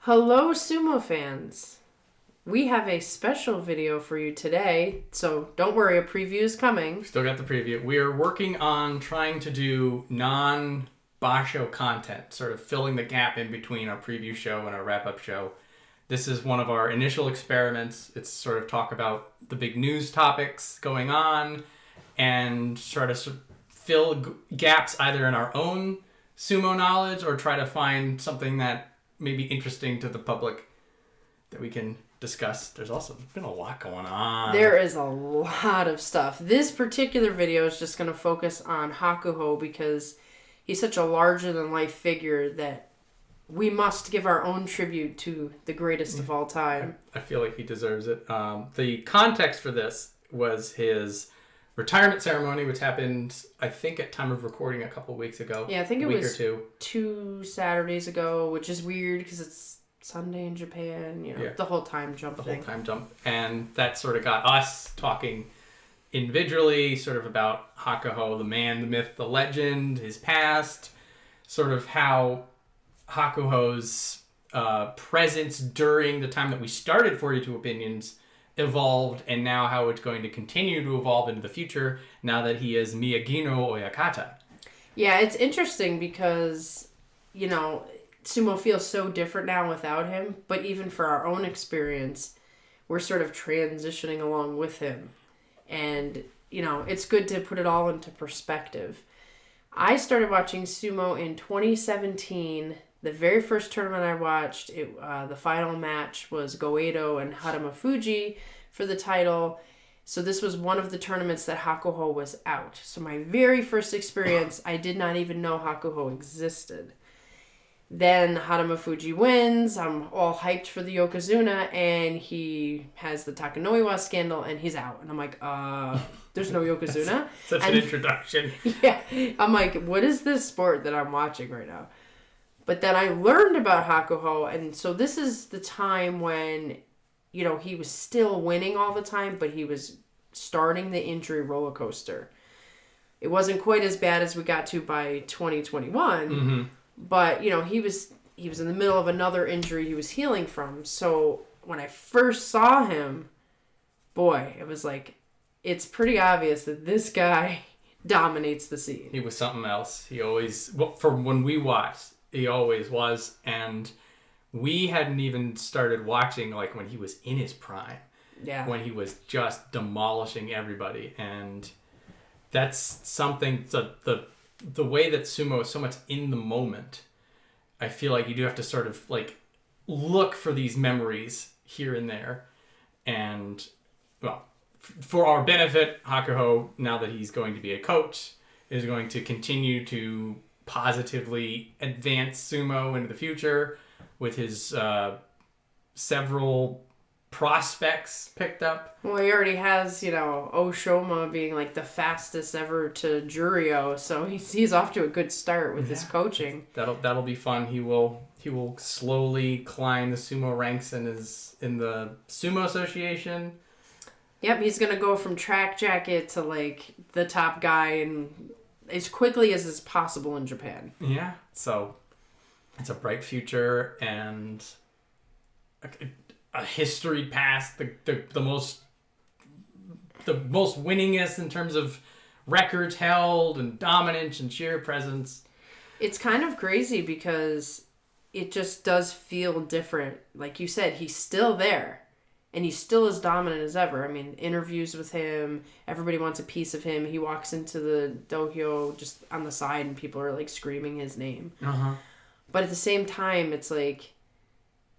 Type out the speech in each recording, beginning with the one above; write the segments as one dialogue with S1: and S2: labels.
S1: Hello, Sumo fans. We have a special video for you today, so don't worry, a preview is coming.
S2: Still got the preview. We are working on trying to do non-basho content, sort of filling the gap in between our preview show and our wrap-up show. This is one of our initial experiments. It's sort of talk about the big news topics going on and try to fill gaps either in our own sumo knowledge or try to find something that may be interesting to the public that we can discuss. There's also been a lot going on.
S1: There is a lot of stuff. This particular video is just going to focus on Hakuho because he's such a larger-than-life figure that we must give our own tribute to the greatest of all time.
S2: I feel like he deserves it. The context for this was his retirement ceremony, which happened, I think, at time of recording a couple weeks ago.
S1: Yeah, I think it was
S2: or
S1: two Saturdays ago, which is weird because it's Sunday in Japan, the whole time jump thing.
S2: The whole time jump. And that sort of got us talking individually, sort of about Hakuho, the man, the myth, the legend, his past, sort of how Hakuho's presence during the time that we started 42 Opinions evolved, and now how it's going to continue to evolve into the future now that he is Miyagi no Oyakata.
S1: Yeah, it's interesting because, Sumo feels so different now without him, but even for our own experience, we're sort of transitioning along with him. And, it's good to put it all into perspective. I started watching Sumo in 2017. The very first tournament I watched, the final match was Goeido and Haramafuji for the title. So this was one of the tournaments that Hakuho was out. So my very first experience, I did not even know Hakuho existed. Then Haramafuji wins. I'm all hyped for the Yokozuna, and he has the Takanoiwa scandal, and he's out. And I'm like, there's no Yokozuna.
S2: Such an introduction.
S1: Yeah. I'm like, what is this sport that I'm watching right now? But then I learned about Hakuho, and so this is the time when, he was still winning all the time, but he was starting the injury roller coaster. It wasn't quite as bad as we got to by 2021,
S2: mm-hmm.
S1: but, he was in the middle of another injury he was healing from. So when I first saw him, boy, it was like, it's pretty obvious that this guy dominates the scene.
S2: He was something else. He always, from when we watched, he always was, and we hadn't even started watching like when he was in his prime.
S1: Yeah.
S2: When he was just demolishing everybody, and that's something. The way that sumo is so much in the moment, I feel like you do have to sort of like look for these memories here and there, and for our benefit, Hakuho, now that he's going to be a coach, is going to continue to positively advance sumo into the future with his several prospects picked up.
S1: Well, he already has, Oshoma being like the fastest ever to Jurio, so he's off to a good start with his coaching.
S2: That'll be fun. He will slowly climb the sumo ranks in the Sumo Association.
S1: Yep, he's gonna go from track jacket to like the top guy and as quickly as is possible in Japan.
S2: Yeah, so it's a bright future and a history past, the most winningest in terms of records held and dominance and sheer presence.
S1: It's kind of crazy because it just does feel different. Like you said, he's still there. And he's still as dominant as ever. I mean, interviews with him, everybody wants a piece of him. He walks into the dohyo just on the side and people are like screaming his name.
S2: Uh-huh.
S1: But at the same time, it's like,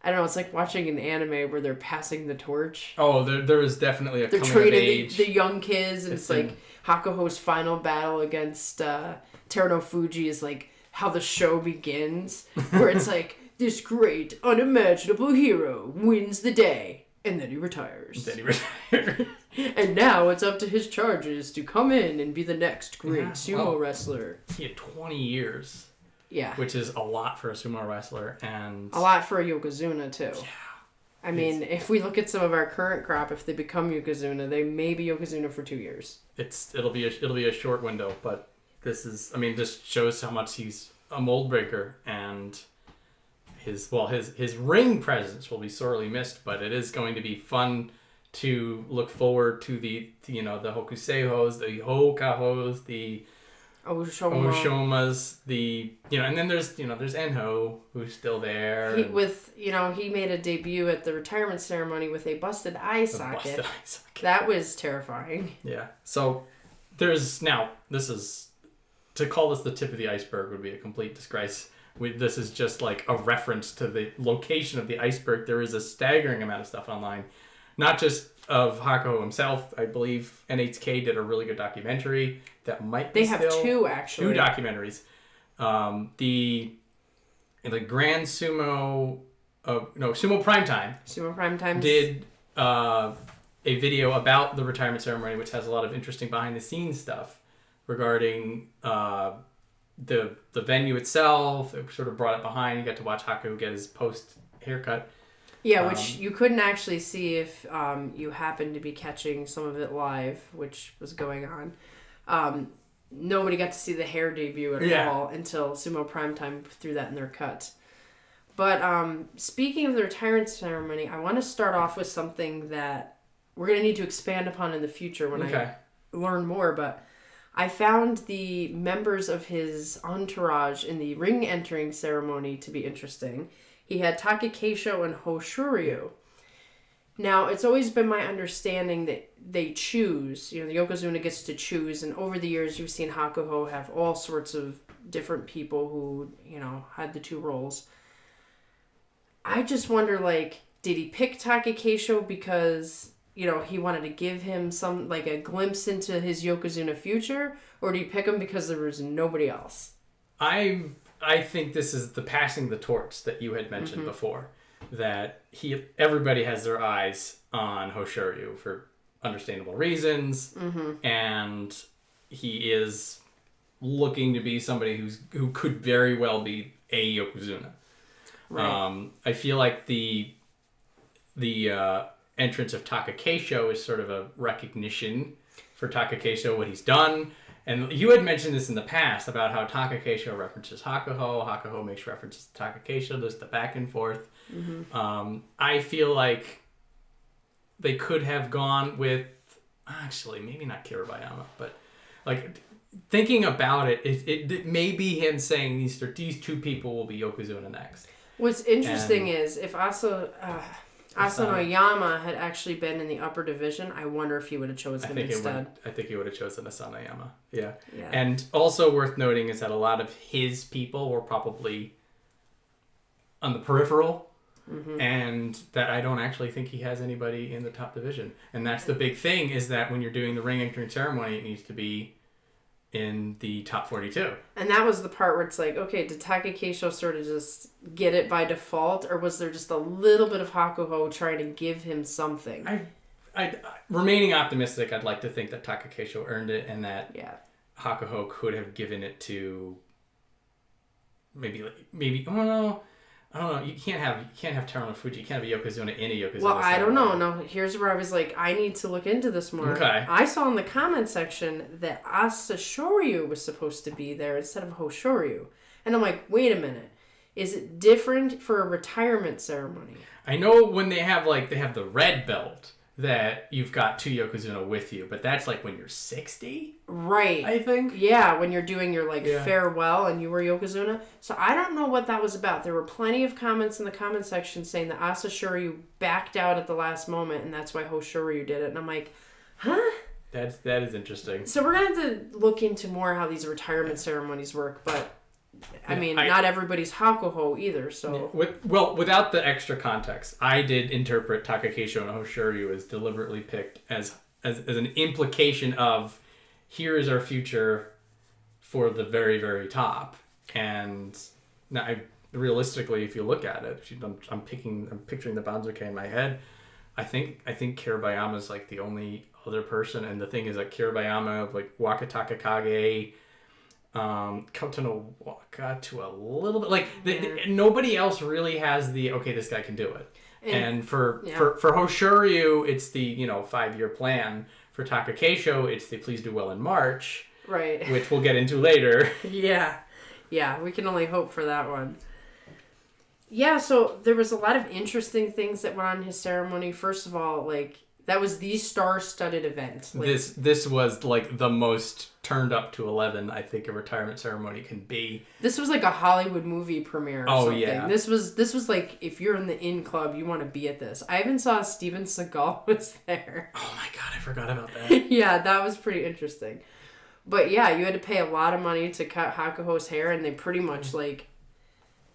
S1: I don't know, it's like watching an anime where they're passing the torch.
S2: Oh, there is definitely a
S1: they're
S2: coming of
S1: training
S2: age.
S1: The young kids, and it's like Hakuho's final battle against Teruno Fuji is like how the show begins, where it's like, this great, unimaginable hero wins the day. And then he retires. And now it's up to his charges to come in and be the next great sumo wrestler.
S2: He had 20 years.
S1: Yeah.
S2: Which is a lot for a sumo wrestler. And
S1: a lot for a Yokozuna, too.
S2: Yeah.
S1: I mean, if we look at some of our current crop, if they become Yokozuna, they may be Yokozuna for 2 years.
S2: It'll be a short window, but this shows how much he's a mold breaker, and his ring presence will be sorely missed, but it is going to be fun to look forward to the the Hokuseihos, the Hokahos, the Oshomas, and then there's Enho who's still there.
S1: He made a debut at the retirement ceremony with a busted eye socket. That was terrifying.
S2: Yeah. So this is, to call this the tip of the iceberg would be a complete disgrace. This is just like a reference to the location of the iceberg. There is a staggering amount of stuff online, not just of Hakuho himself. I believe NHK did a really good documentary that might be
S1: They have two, actually.
S2: Two documentaries. The Grand Sumo... Sumo Primetime.
S1: Sumo Primetime
S2: did a video about the retirement ceremony, which has a lot of interesting behind-the-scenes stuff regarding the venue itself. It sort of brought it behind. You got to watch Hakuho get his post-haircut.
S1: Yeah, which you couldn't actually see if you happened to be catching some of it live, which was going on. Nobody got to see the hair debut at all until Sumo Primetime threw that in their cut. But speaking of the retirement ceremony, I want to start off with something that we're going to need to expand upon in the future when I learn more. But I found the members of his entourage in the ring entering ceremony to be interesting. He had Takakeisho and Hoshoryu. Now, it's always been my understanding that they choose. The Yokozuna gets to choose. And over the years, you've seen Hakuho have all sorts of different people who, had the two roles. I just wonder, did he pick Takakeisho because, he wanted to give him some, a glimpse into his Yokozuna future? Or did he pick him because there was nobody else?
S2: I think this is the passing the torch that you had mentioned before. That everybody has their eyes on Hoshoryu for understandable reasons, and he is looking to be somebody who could very well be a Yokozuna. Right. I feel like the entrance of Takakeisho is sort of a recognition for Takakeisho, what he's done. And you had mentioned this in the past about how Takakeisho references Hakuho. Hakuho makes references to Takakeisho. There's the back and forth. I feel like they could have gone with, actually, maybe not Kirabayama, but thinking about it, it may be him saying these two people will be Yokozuna next.
S1: What's interesting is if Asanoyama had actually been in the upper division, I wonder if he would have chosen him instead.
S2: I think he would have chosen Asanoyama. Yeah. And also worth noting is that a lot of his people were probably on the peripheral, and that I don't actually think he has anybody in the top division. And that's the big thing, is that when you're doing the ring entering ceremony, it needs to be in the top 42. And
S1: that was the part where it's okay, did Takakeisho sort of just get it by default, or was there just a little bit of Hakuho trying to give him something?
S2: I remaining optimistic, I'd like to think that Takakeisho earned it, and that Hakuho could have given it to maybe I don't know. You can't have Terunofuji. You can't have a Yokozuna in a Yokozuna.
S1: Well, I don't know. No, here's where I was I need to look into this more.
S2: Okay.
S1: I saw in the comment section that Asashoryu was supposed to be there instead of Hoshoryu. And I'm wait a minute. Is it different for a retirement ceremony?
S2: I know when they have the red belt that you've got two Yokozuna with you, but that's when you're 60?
S1: Right.
S2: I think.
S1: Yeah, when you're doing your farewell and you were Yokozuna. So I don't know what that was about. There were plenty of comments in the comment section saying that Asashoryu backed out at the last moment and that's why Hoshoryu did it. And I'm huh?
S2: That is interesting.
S1: So we're going to have to look into more how these retirement ceremonies work, but not everybody's Hakuho either, so...
S2: Without the extra context, I did interpret Takakeisho and Hoshoryu as deliberately picked as an implication of, here is our future for the very, very top. And now, realistically, if you look at it, I'm picturing the Banzuke in my head. I think Kirabayama is the only other person, and the thing is that Kirabayama, Wakataka Kage... Kotono got to a little bit nobody else really has the this guy can do it, and for Hoshoryu it's the 5-year plan. For Takakeisho it's the please do well in March,
S1: right,
S2: which we'll get into later.
S1: yeah we can only hope for that one. Yeah, so there was a lot of interesting things that went on in his ceremony. First of all, like, that was the star-studded event. Like,
S2: this was like the most turned up to 11 I think a retirement ceremony can be.
S1: This was like a Hollywood movie premiere or something.
S2: Yeah.
S1: This was like, if you're in the in club, you want to be at this. I even saw Steven Seagal was there.
S2: Oh my god, I forgot about that.
S1: Yeah, that was pretty interesting. But yeah, you had to pay a lot of money to cut Hakuho's hair, and they pretty much like,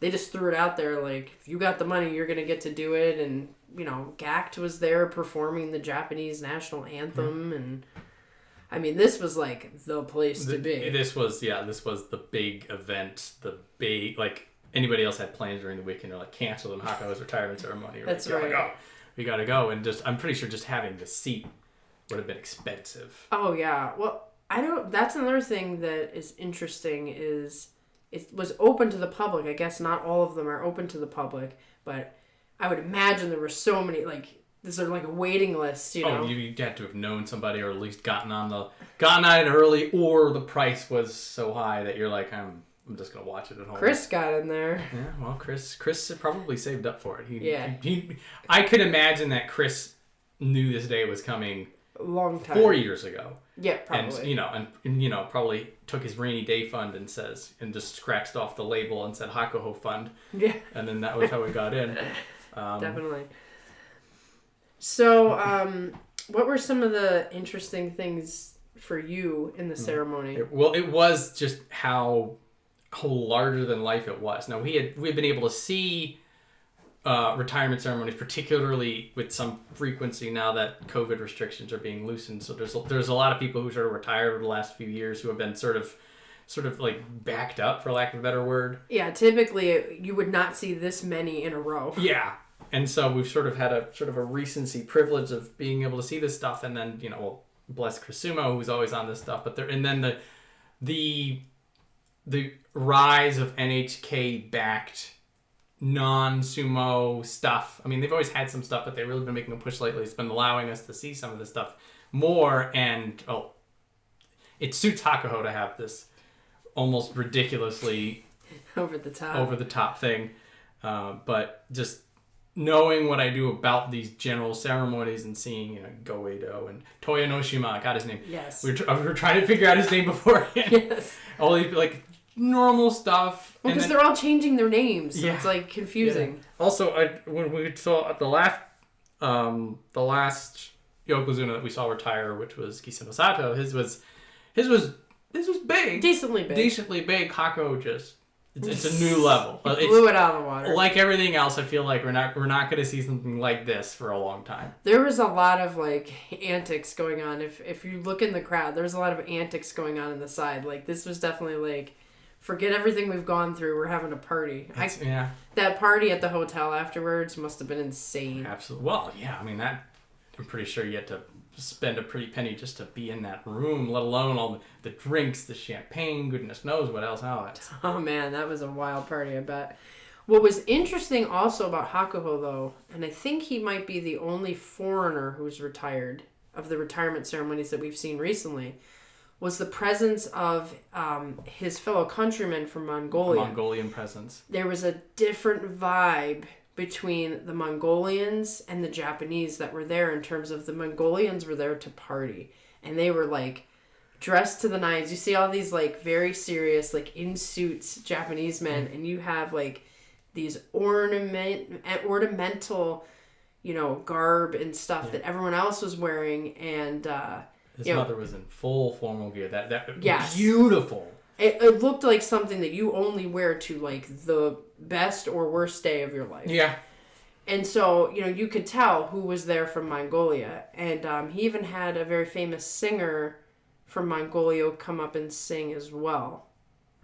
S1: they just threw it out there like, if you got the money, you're gonna get to do it. And you know, Gact was there performing the Japanese national anthem, and I mean, this was like the place to be.
S2: This was the big event, like anybody else had plans during the weekend, they're like canceling Hakuho's retirement ceremony.
S1: That's right.
S2: Like, we gotta go, and just I'm pretty sure just having the seat would have been expensive.
S1: Oh yeah, well that's another thing that is interesting is it was open to the public. I guess not all of them are open to the public, but I would imagine there were so many, like, this are like a waiting list, you know?
S2: Oh, you had to have known somebody or at least gotten on it early, or the price was so high that you're like, I'm just going to watch it at home.
S1: Chris got in there.
S2: Yeah, well, Chris probably saved up for it. I could imagine that Chris knew this day was coming
S1: a long time.
S2: 4 years ago.
S1: Yeah, probably.
S2: And probably took his rainy day fund and just scratched off the label and said Hakuho fund.
S1: Yeah.
S2: And then that was how we got in.
S1: Definitely. So, what were some of the interesting things for you in the ceremony?
S2: It was just how larger than life it was. Now we've been able to see retirement ceremonies, particularly with some frequency now that COVID restrictions are being loosened. So there's a lot of people who sort of retired over the last few years who have been sort of like backed up, for lack of a better word.
S1: Yeah, typically you would not see this many in a row.
S2: Yeah. And so we've sort of had a recency privilege of being able to see this stuff, and then, bless Chris Sumo, who's always on this stuff, and then the rise of NHK backed non-sumo stuff. I mean, they've always had some stuff, but they've really been making a push lately. It's been allowing us to see some of this stuff more, and it suits Hakuho to have this almost ridiculously over the top thing. But just knowing what I do about these general ceremonies and seeing, Goeido and Toya Noshima, I got his name.
S1: Yes.
S2: We were trying to figure out his name beforehand.
S1: Yes.
S2: All these, like, normal stuff.
S1: Well, because they're all changing their names, so it's, like, confusing.
S2: Yeah. Also, when we saw the last Yokozuna that we saw retire, which was Kiseno Sato, his was big.
S1: Decently big.
S2: Hakuho just... It's a new level.
S1: It blew it out of the water.
S2: Like everything else, I feel like we're not going to see something like this for a long time.
S1: There was a lot of like antics going on. If you look in the crowd, there's a lot of antics going on in the side. Like this was definitely like, forget everything we've gone through. We're having a party.
S2: Yeah.
S1: That party at the hotel afterwards must have been insane.
S2: Absolutely. Well, yeah. I mean that. I'm pretty sure you had to spend a pretty penny just to be in that room, let alone all the drinks, the champagne, goodness knows what else.
S1: Oh man, that was a wild party, I bet. What was interesting also about Hakuho though, and I think he might be the only foreigner who's retired of the retirement ceremonies that we've seen recently, was the presence of his fellow countrymen from Mongolia.
S2: A Mongolian presence.
S1: There was a different vibe between the Mongolians and the Japanese that were there, in terms of the Mongolians were there to party, and they were like dressed to the nines. You see all these like very serious, like in suits Japanese men, and you have like these ornamental, garb and stuff that everyone else was wearing, and
S2: his mother was in full formal gear. That
S1: yes.
S2: Beautiful.
S1: It looked like something that you only wear to like the best or worst day of your life.
S2: Yeah.
S1: And so, you could tell who was there from Mongolia. And he even had a very famous singer from Mongolia come up and sing as well.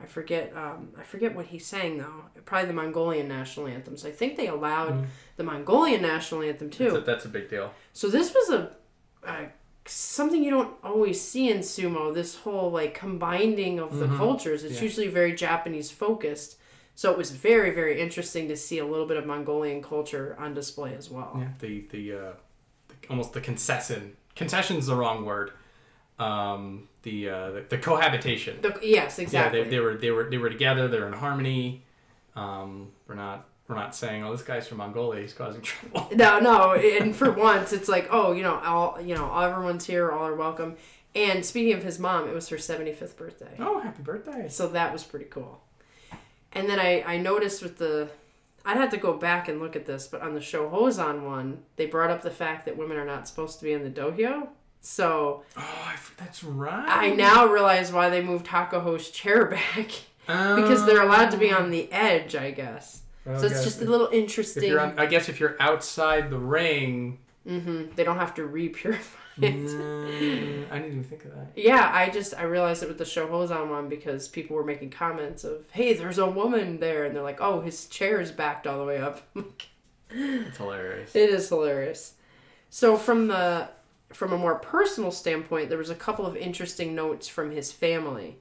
S1: I forget what he sang though. Probably the Mongolian national anthem. So I think they allowed the Mongolian national anthem too.
S2: That's a big deal.
S1: So this was a something you don't always see in sumo, this whole like combining of the cultures. It's usually very Japanese focused, so it was very, very interesting to see a little bit of Mongolian culture on display as well.
S2: Yeah, the almost the concession's the wrong word. The cohabitation.
S1: Yes, exactly.
S2: Yeah, they were together. They're in harmony. We're not we're not saying, oh, this guy's from Mongolia, he's causing trouble.
S1: No, and for once, it's like, oh, everyone's here, all are welcome. And speaking of his mom, it was her 75th birthday.
S2: Oh, happy birthday.
S1: So that was pretty cool. And then I noticed I'd have to go back and look at this, but on the Shohozan one, they brought up the fact that women are not supposed to be in the dohyo. So...
S2: Oh, that's right.
S1: I now realize why they moved Hakuho's chair back. Because they're allowed to be on the edge, I guess. So it's just a little interesting...
S2: I guess if you're outside the ring...
S1: Mm-hmm. They don't have to re-purify it.
S2: I didn't even think of that.
S1: Yeah, I realized it with the Shohozan one because people were making comments of, hey, there's a woman there. And they're like, oh, his chair is backed all the way up.
S2: It's hilarious.
S1: It is hilarious. So from a more personal standpoint, there was a couple of interesting notes from his family.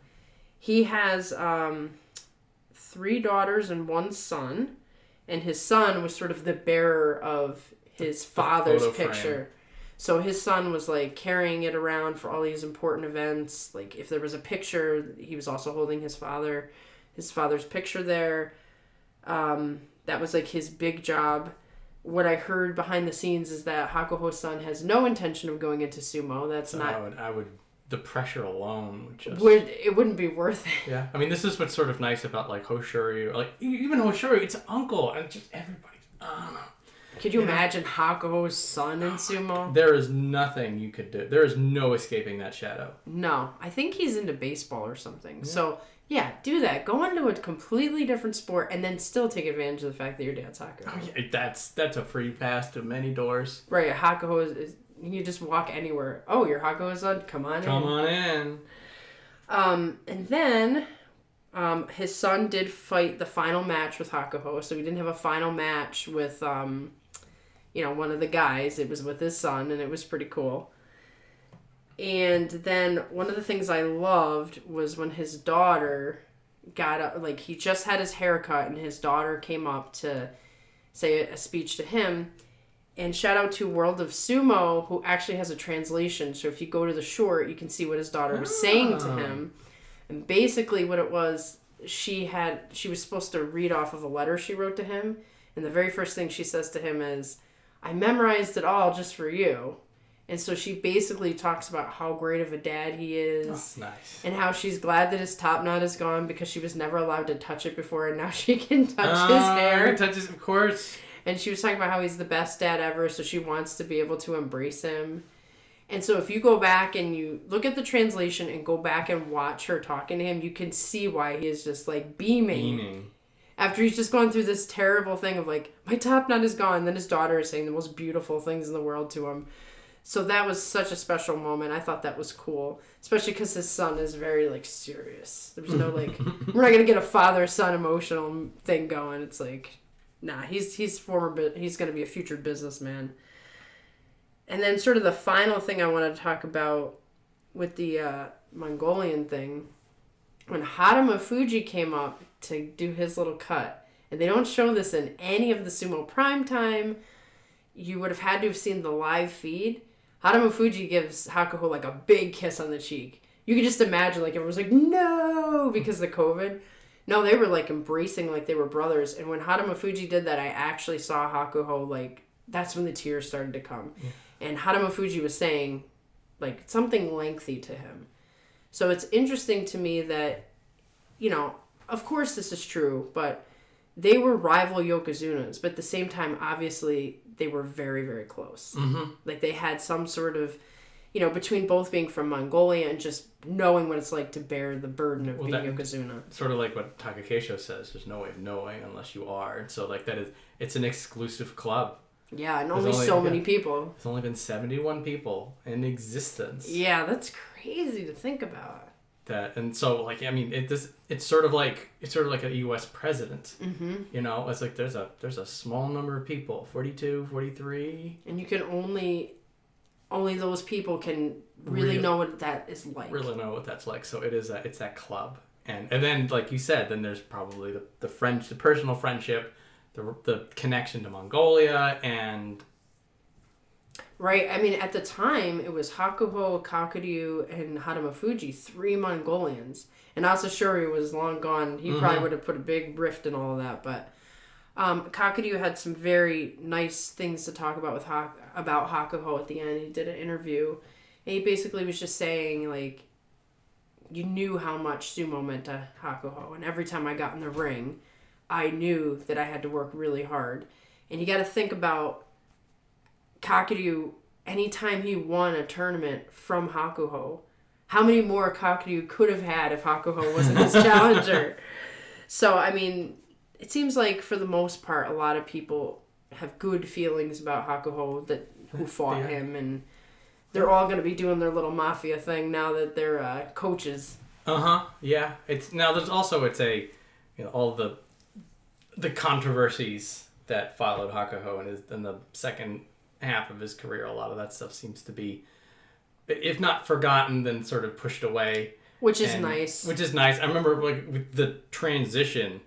S1: He has 3 daughters and 1 son. And his son was sort of the bearer of his father's picture. Frame. So his son was like carrying it around for all these important events. Like if there was a picture, he was also holding his father's picture there. That was like his big job. What I heard behind the scenes is that Hakuho's son has no intention of going into sumo. That's not.
S2: I would. The pressure alone would just.
S1: It wouldn't be worth it.
S2: Yeah, I mean, this is what's sort of nice about like Hoshoryu, like even Hoshoryu, it's an uncle, and just everybody's.
S1: Could you imagine Hakuho's son in sumo?
S2: There is nothing you could do. There is no escaping that shadow.
S1: No. I think he's into baseball or something. Yeah. So, yeah, do that. Go into a completely different sport and then still take advantage of the fact that your dad's Hakuho.
S2: Oh, yeah, that's a free pass to many doors.
S1: Right. Hakuho is you just walk anywhere. Oh, your Hakuho's son? Come on in.
S2: Come on in.
S1: And then... his son did fight the final match with Hakuho, so he didn't have a final match with, one of the guys. It was with his son, and it was pretty cool. And then one of the things I loved was when his daughter got up, like he just had his hair cut, and his daughter came up to say a speech to him. And shout out to World of Sumo, who actually has a translation. So if you go to the short, you can see what his daughter was saying to him. And basically what it was, she was supposed to read off of a letter she wrote to him. And the very first thing she says to him is, I memorized it all just for you. And so she basically talks about how great of a dad he is.
S2: Oh, nice.
S1: And how she's glad that his top knot is gone because she was never allowed to touch it before. And now she can touch his hair.
S2: Touches, of course.
S1: And she was talking about how he's the best dad ever. So she wants to be able to embrace him. And so if you go back and you look at the translation and go back and watch her talking to him, you can see why he is just like beaming. After he's just gone through this terrible thing of like, my top knot is gone. Then his daughter is saying the most beautiful things in the world to him. So that was such a special moment. I thought that was cool. Especially because his son is very like serious. There's no like, we're not going to get a father-son emotional thing going. It's like, nah, he's going to be a future businessman. And then sort of the final thing I wanted to talk about with the Mongolian thing, when Haruma Fuji came up to do his little cut, and they don't show this in any of the Sumo Primetime, you would have had to have seen the live feed. Haruma Fuji gives Hakuho like a big kiss on the cheek. You could just imagine like everyone was like, no, because of COVID. No, they were like embracing like they were brothers. And when Haruma Fuji did that, I actually saw Hakuho like, that's when the tears started to come. Yeah. And Haruma Fuji was saying, like, something lengthy to him. So it's interesting to me that, of course this is true, but they were rival Yokozunas. But at the same time, obviously, they were very, very close. Mm-hmm. Like, they had some sort of, between both being from Mongolia and just knowing what it's like to bear the burden of being Yokozuna.
S2: Sort of like what Takakeisho says, there's no way of knowing unless you are. And so, like, it's an exclusive club.
S1: Yeah, and only so many people.
S2: There's only been 71 people in existence.
S1: Yeah, that's crazy to think about.
S2: That and so like I mean it's sort of like a U.S. president. Mm-hmm. It's like there's a small number of people, 42, 43,
S1: and you can only those people can really know what that is like.
S2: Really know what that's like. So it's that club, and then like you said, then there's probably the personal friendship. The connection to Mongolia and...
S1: Right. I mean, at the time, it was Hakuho, Kakuryu, and Haruma Fuji, 3 Mongolians. And Asashuri was long gone. He probably would have put a big rift in all of that. But Kakadu had some very nice things to talk about with about Hakuho at the end. He did an interview, and he basically was just saying, like, you knew how much sumo meant to Hakuho, and every time I got in the ring, I knew that I had to work really hard. And you got to think about Kakadu, anytime he won a tournament from Hakuho, how many more Kakadu could have had if Hakuho wasn't his challenger? So, I mean, it seems like for the most part, a lot of people have good feelings about Hakuho who fought him, and they're all going to be doing their little mafia thing now that they're coaches.
S2: Yeah. There's also all the controversies that followed Hakuho in the second half of his career. A lot of that stuff seems to be, if not forgotten, then sort of pushed away.
S1: Which is nice.
S2: I remember with the transition,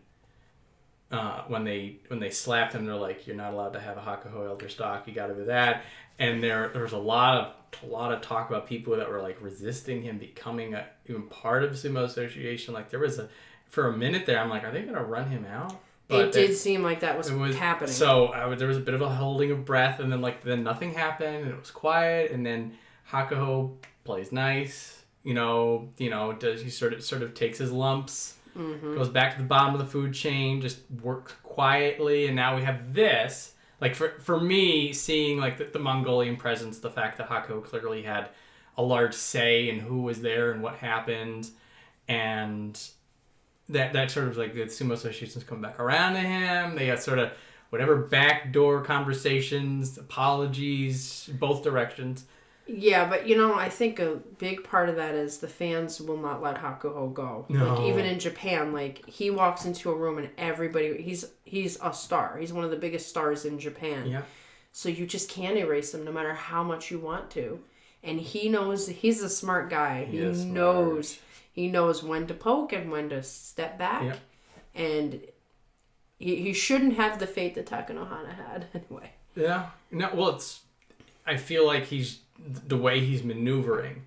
S2: when they slapped him, they're like, "You're not allowed to have a Hakuho elder stock. You got to do that." And there was a lot of talk about people that were like resisting him becoming even part of Sumo Association. Like for a minute there, I'm like, are they gonna run him out? But
S1: it did seem like that was happening.
S2: So there was a bit of a holding of breath, and then nothing happened, and it was quiet, and then Hakuho plays nice. He sort of takes his lumps, goes back to the bottom of the food chain, just works quietly, and now we have this. Like for me, seeing like the Mongolian presence, the fact that Hakuho clearly had a large say in who was there and what happened, and that sort of like the Sumo Association's come back around to him. They got sort of whatever backdoor conversations, apologies, both directions.
S1: Yeah, but I think a big part of that is the fans will not let Hakuho go.
S2: No.
S1: Like even in Japan, like he walks into a room and everybody he's a star. He's one of the biggest stars in Japan.
S2: Yeah.
S1: So you just can't erase him no matter how much you want to. And he knows he's a smart guy. He knows when to poke and when to step back.
S2: Yeah.
S1: And he shouldn't have the fate that Takanohana had anyway.
S2: Yeah. No, well, I feel like the way he's maneuvering,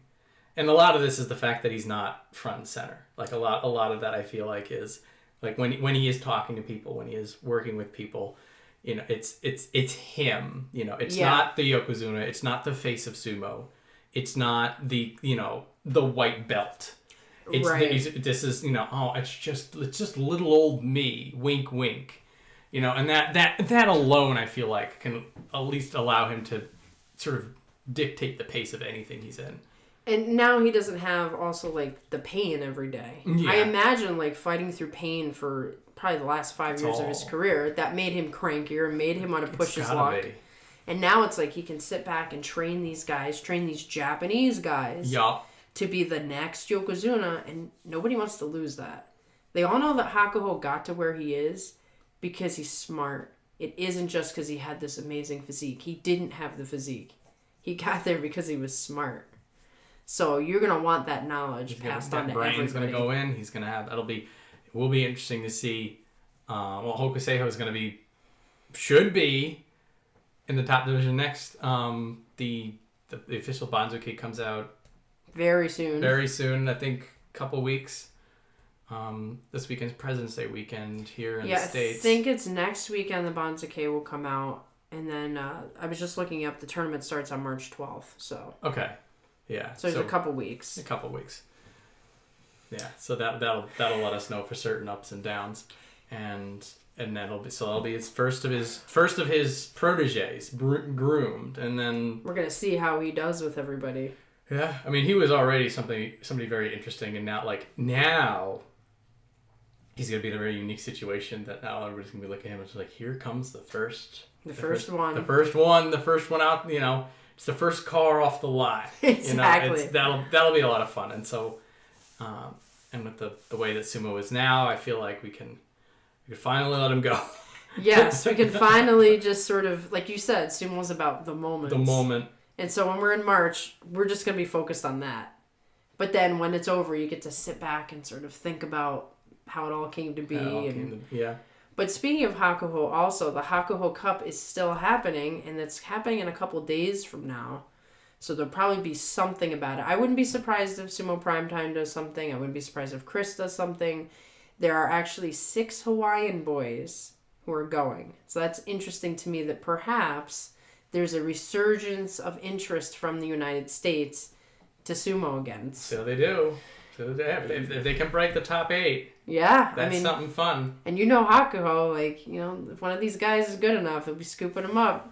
S2: and a lot of this is the fact that he's not front and center. Like a lot of that I feel like is like when he is talking to people, when he is working with people, it's him. It's not the Yokozuna. It's not the face of sumo. It's not the white belt. It's
S1: right.
S2: This is it's just little old me. Wink, wink. And that alone I feel like can at least allow him to sort of dictate the pace of anything he's in.
S1: And now he doesn't have also like the pain every day.
S2: Yeah.
S1: I imagine like fighting through pain for probably the last 5 years of his career, that made him crankier and made him want to push his luck. And now it's like he can sit back and train these Japanese guys to be the next Yokozuna, and nobody wants to lose that. They all know that Hakuho got to where he is because he's smart. It isn't just because he had this amazing physique. He didn't have the physique. He got there because he was smart. So you're going to want that knowledge passed on to everybody. That brain's
S2: going to go in. He's going to have... It will be interesting to see... Hokuseiho is going to should be in the top division next. The official Banzuke comes out...
S1: Very soon. I think
S2: a couple weeks. This weekend's President's Day weekend here in the States.
S1: I think it's next weekend the Banzuke will come out. And then I was just looking up, the tournament starts on March 12th. So
S2: okay, yeah.
S1: So there's a couple weeks.
S2: Yeah. So that'll let us know for certain ups and downs, and that'll be his first of his proteges groomed, and then
S1: we're gonna see how he does with everybody.
S2: Yeah, I mean he was already somebody very interesting, and now he's gonna be in a very unique situation that now everybody's gonna be looking at him and it's like, here comes the first one out. It's the first car off the lot.
S1: Exactly.
S2: That'll be a lot of fun, and so, and with the way that sumo is now, I feel like we can finally let him go.
S1: Yes, we can finally just sort of, like you said, sumo's about the moment. And so when we're in March, we're just gonna be focused on that. But then when it's over, you get to sit back and sort of think about how it all came to be. But speaking of Hakuho, also, the Hakuho Cup is still happening, and it's happening in a couple days from now. So there'll probably be something about it. I wouldn't be surprised if Sumo Primetime does something. I wouldn't be surprised if Chris does something. There are actually 6 Hawaiian boys who are going. So that's interesting to me that perhaps there's a resurgence of interest from the United States to sumo again.
S2: So they do. So if they can break the top 8,
S1: yeah,
S2: that's something fun.
S1: And Hakuho, like, if one of these guys is good enough, he'll be scooping them up.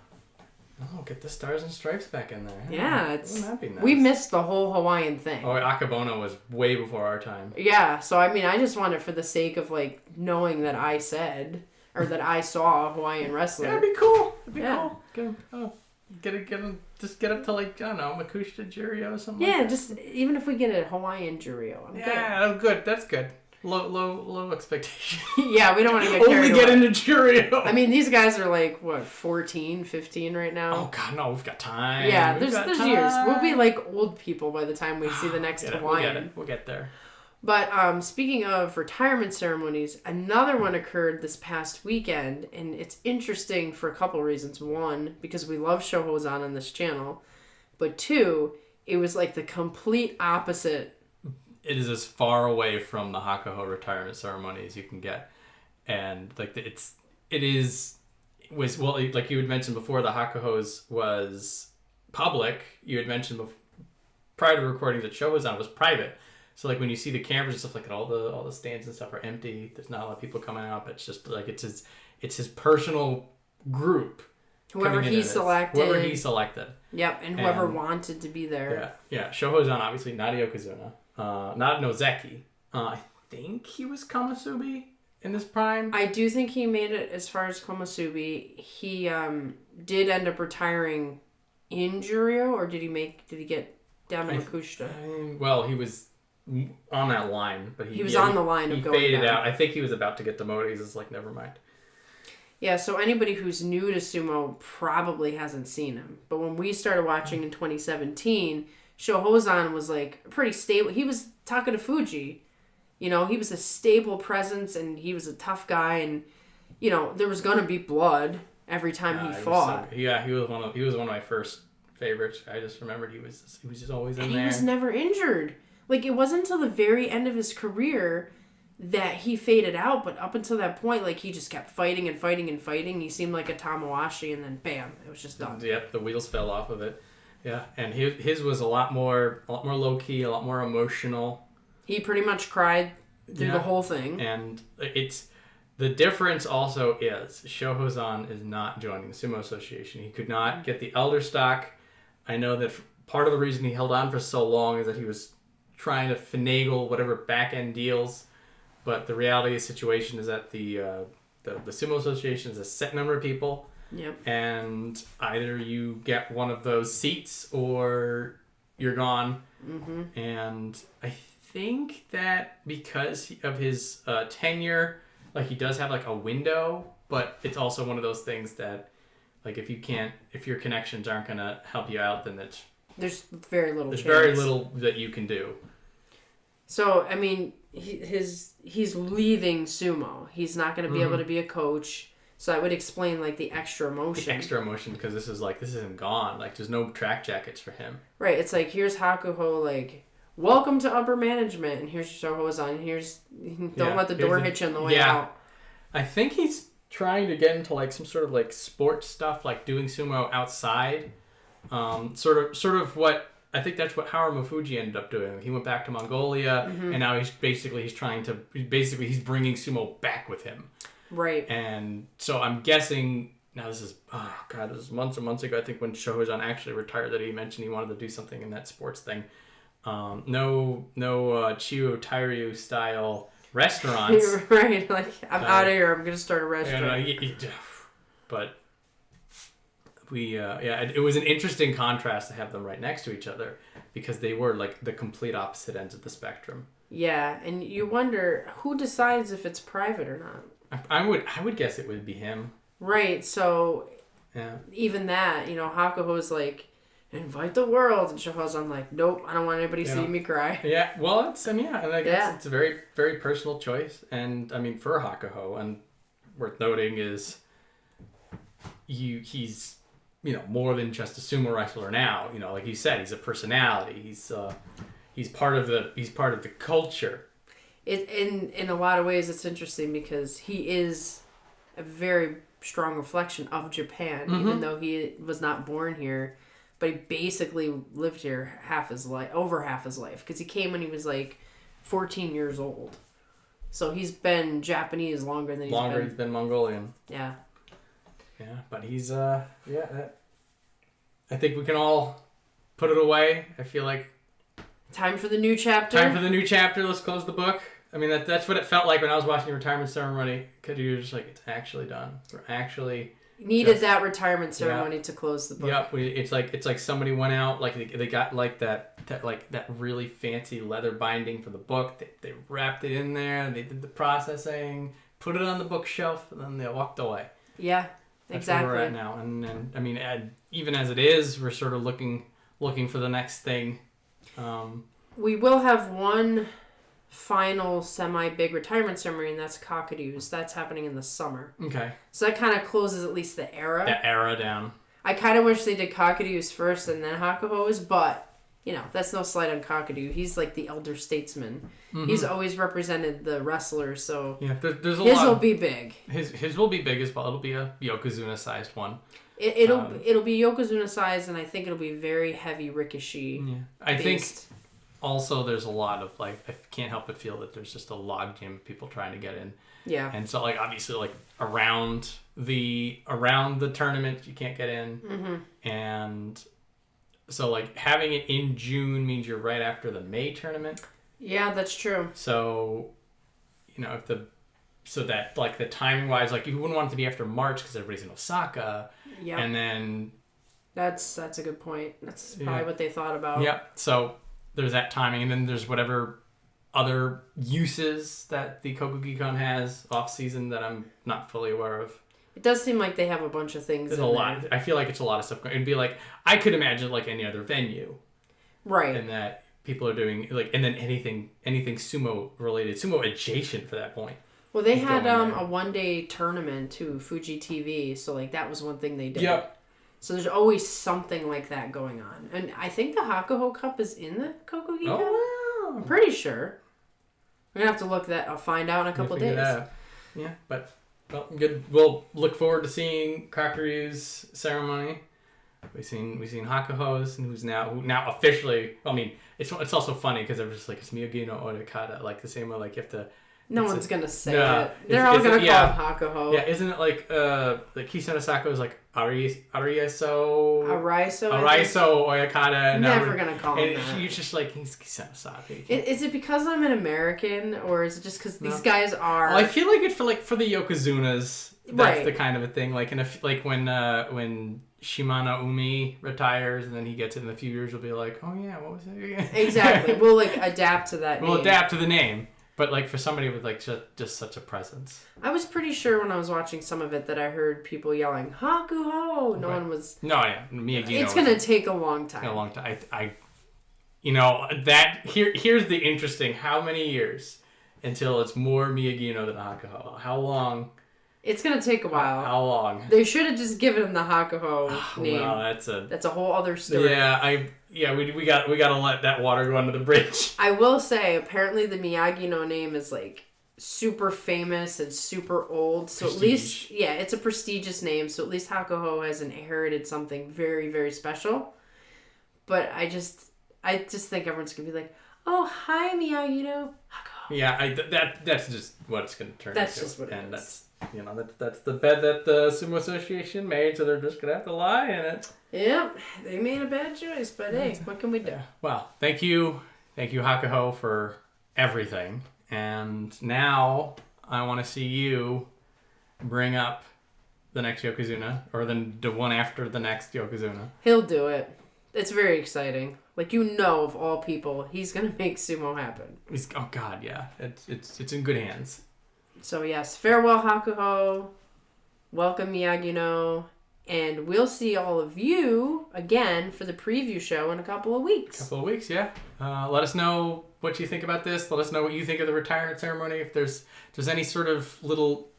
S2: Oh, get the Stars and Stripes back in there.
S1: Yeah,
S2: wouldn't that be nice?
S1: We missed the whole Hawaiian thing.
S2: Oh, Akabono was way before our time.
S1: Yeah, so I just want it for the sake of like knowing that I said or that I saw a Hawaiian wrestler.
S2: Yeah, it'd be cool. Get him. Just get up to like, I don't know, Makushita Juryo or something.
S1: Yeah,
S2: like
S1: just even if we get a Hawaiian Juryo.
S2: That's good. That's good. Low expectation.
S1: Yeah, we don't want to get
S2: only get into Juryo.
S1: I mean, these guys are like, what, 14, 15 right now?
S2: Oh, God, no, we've got time.
S1: Yeah, there's years. We'll be like old people by the time we see the next Hawaiian.
S2: We'll get there.
S1: But speaking of retirement ceremonies, another one occurred this past weekend, and it's interesting for a couple reasons. One, because we love Shohozan on this channel, but two, it was like the complete opposite.
S2: It is as far away from the Hakuho retirement ceremony as you can get, and like like you had mentioned before, the Hakuho's was public. You had mentioned prior to recording that Shohozan was private. So like when you see the cameras and stuff, like all the stands and stuff are empty. There's not a lot of people coming out. It's just like it's his personal group.
S1: Whoever he
S2: selected.
S1: Yep, and whoever wanted to be there.
S2: Yeah. Shohozan, obviously, not Yokozuna. Not Nozeki. I think he was Komusubi in this prime.
S1: I do think he made it as far as Komusubi. He did end up retiring in Juryo, or did he get down to Makushita?
S2: Well, he was on that line, but he was
S1: on the line of going
S2: faded
S1: down.
S2: out. I think he was about to get demoted. He's just like, never mind.
S1: Yeah, so anybody who's new to sumo probably hasn't seen him. But when we started watching in 2017, Shohozan was like pretty stable. He was Taka Fuji. He was a stable presence and he was a tough guy, and there was gonna be blood every time he fought.
S2: He was one of my first favorites. I just remembered he was just always in there.
S1: He was never injured. Like, it wasn't until the very end of his career that he faded out, but up until that point, like, he just kept fighting and fighting and fighting. He seemed like a Tamawashi, and then bam, it was just done.
S2: Yep, the wheels fell off of it. Yeah, and his was a lot more low key, a lot more emotional.
S1: He pretty much cried through the whole thing.
S2: And the difference also is Shohozan is not joining the Sumo Association. He could not get the elder stock. I know that part of the reason he held on for so long is that he was trying to finagle whatever back end deals, but the reality of the situation is that the Sumo Association is a set number of people.
S1: Yep. And
S2: either you get one of those seats or you're gone.
S1: Mm-hmm.
S2: And I think that because of his tenure, like, he does have like a window, but it's also one of those things that, like, if your connections aren't gonna help you out, then
S1: there's very little
S2: that you can do.
S1: So, I mean, he's leaving sumo. He's not going to be able to be a coach. So that would explain, like, the extra emotion.
S2: The extra emotion, because this isn't gone. Like, there's no track jackets for him.
S1: Right. It's like, here's Hakuho, like, welcome to upper management, and here's Shohozan. Don't let the door hit you on the way out.
S2: I think he's trying to get into, like, some sort of, like, sports stuff, like doing sumo outside. Sort of what I think that's what Howard Mafuji ended up doing. He went back to Mongolia, and now he's bringing sumo back with him.
S1: Right.
S2: And so I'm guessing now this is months and months ago. I think when Shohozan actually retired, that he mentioned he wanted to do something in that sports thing. No Chiyo Tairyu style restaurants.
S1: Right. Like, I'm out of here. I'm gonna start a restaurant.
S2: But. It was an interesting contrast to have them right next to each other, because they were like the complete opposite ends of the spectrum. Yeah,
S1: and you wonder who decides if it's private or not.
S2: I would guess it would be him.
S1: Right. So even that, Hakuho's like, invite the world, and Shohozan like, nope, I don't want anybody seeing me cry.
S2: Yeah. Well, it's and I guess it's a very, very personal choice, and I mean for Hakuho, and worth noting is he's more than just a sumo wrestler now. Like you said, he's a personality. He's part of the culture.
S1: In a lot of ways, it's interesting because he is a very strong reflection of Japan, even though he was not born here. But he basically lived here over half his life, because he came when he was like 14 years old. So he's been Japanese longer than
S2: he's been Mongolian.
S1: Yeah.
S2: Yeah, but he's I think we can all put it away. I feel like
S1: time for the new chapter.
S2: Let's close the book. I mean, that's what it felt like when I was watching the retirement ceremony, because you're just like, it's actually done. We're actually
S1: needed that retirement ceremony to close the book.
S2: Yep. It's like somebody went out, like they got like that really fancy leather binding for the book. They wrapped it in there. They did the processing, put it on the bookshelf, and then they walked away.
S1: Yeah,
S2: that's
S1: exactly.
S2: Where we're at now. And I mean, even as it is, we're sort of looking for the next thing.
S1: We will have one final semi-big retirement ceremony, and that's Kakadoo's. That's happening in the summer.
S2: Okay.
S1: So that kind of closes at least the era.
S2: That era down.
S1: I kind of wish they did Kakadoo's first and then Hakuho's, but, that's no slight on Kakadoo. He's like the elder statesman. Mm-hmm. He's always represented the wrestlers, so
S2: yeah, there's a
S1: his
S2: lot.
S1: will be big.
S2: His will be big as well. It'll be a Yokozuna-sized one.
S1: It'll be Yokozuna-sized, and I think it'll be very heavy rikishi.
S2: Yeah. I think also there's a lot of, like, I can't help but feel that there's just a logjam of people trying to get in.
S1: Yeah.
S2: And so, like, obviously, like, around the tournament, you can't get in. Mm-hmm. And so, like, having it in June means you're right after the May tournament.
S1: Yeah, that's true.
S2: So, so that, like, the timing-wise, like, you wouldn't want it to be after March because everybody's in Osaka.
S1: Yeah.
S2: And then...
S1: That's a good point. That's probably what they thought about.
S2: Yeah. So there's that timing, and then there's whatever other uses that the Kokugikon has off-season that I'm not fully aware of.
S1: It does seem like they have a bunch of things.
S2: There's a lot. I feel like it's a lot of stuff. It'd be like, I could imagine like any other venue.
S1: Right.
S2: And that people are doing, like, and then anything sumo related, sumo adjacent for that point.
S1: Well, they had a one-day tournament too, Fuji TV, so like that was one thing they did.
S2: Yep.
S1: So there's always something like that going on. And I think the Hakuho Cup is in the Kokugikon.
S2: Oh.
S1: I'm pretty sure. We're going to have to I'll find out in a couple of days.
S2: Yeah, but well, good. We'll look forward to seeing Kakuryu's ceremony. We've seen Hakuho's, and who now officially, I mean, it's also funny because they're just like, it's Miyagi no Otakata, like the same way, like you have to...
S1: No one's going to say it. They're all going to call him Hakuho.
S2: Yeah, isn't it like Kisano Sako is like Araiso Oyakata?
S1: Never going to call him that.
S2: And you're just like, he's Kisano Sako.
S1: Is it because I'm an American, or is it just because these guys are...
S2: Well, I feel like it's for the Yokozunas, that's
S1: right.
S2: the kind of a thing. Like, when Shimano Umi retires and then he gets it in a few years, we'll be like, oh yeah, what was it again?
S1: Exactly. We'll adapt to that name.
S2: We'll adapt to the name. But, like, for somebody with, like, just such a presence.
S1: I was pretty sure when I was watching some of it that I heard people yelling, Hakuho! No one was...
S2: No, yeah. Miyagi.
S1: It's going to take a long time.
S2: A long time. Here's the interesting, how many years until it's more Miyagi-No than Hakuho? How long?
S1: It's going to take a while.
S2: How long?
S1: They should have just given him the Hakuho name.
S2: Well,
S1: that's a whole other story.
S2: Yeah, we got to let that water go under the bridge.
S1: I will say, apparently the Miyagi-No name is like super famous and super old. So Prestige. At least, it's a prestigious name. So at least Hakuho has inherited something very, very special. But I just think everyone's gonna be like, "Oh, hi Miyagi-No, Hakuho."
S2: Yeah, that's just what it's gonna turn into.
S1: That's just what it is.
S2: That's the bed that the Sumo Association made, so they're just gonna have to lie in it.
S1: Yep, they made a bad choice, but hey, what can we do?
S2: Well, thank you Hakuho for everything, and now I want to see you bring up the next Yokozuna, or the one after the next Yokozuna.
S1: He'll do it. It's very exciting. Like, of all people, he's gonna make sumo happen.
S2: Oh God, yeah, it's in good hands.
S1: So yes, farewell Hakuho, welcome Miyagi-No, and we'll see all of you again for the preview show in a couple of weeks.
S2: Yeah. Let us know what you think about this. Let us know what you think of the retirement ceremony. If there's any sort of little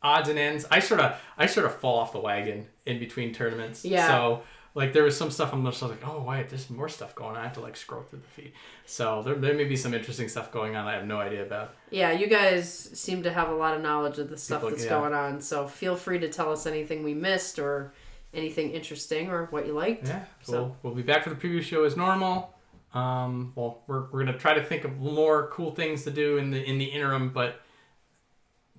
S2: odds and ends. I sort of fall off the wagon in between tournaments.
S1: Yeah.
S2: So Like, there was some stuff I'm just like, oh, wait, there's more stuff going on. I have to, like, scroll through the feed. So there may be some interesting stuff going on I have no idea about.
S1: Yeah, you guys seem to have a lot of knowledge of the stuff that's going on. So feel free to tell us anything we missed or anything interesting or what you liked.
S2: Yeah, so we'll be back for the preview show as normal. Well, we're going to try to think of more cool things to do in the interim, but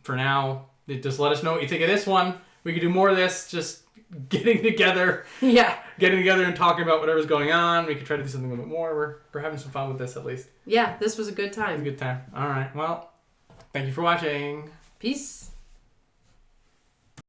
S2: for now, just let us know what you think of this one. We could do more of this, just getting together.
S1: Yeah.
S2: Getting together and talking about whatever's going on. We could try to do something a little bit more. We're having some fun with this, at least.
S1: Yeah, this was a good time.
S2: It was a good time. All right. Well, thank you for watching.
S1: Peace.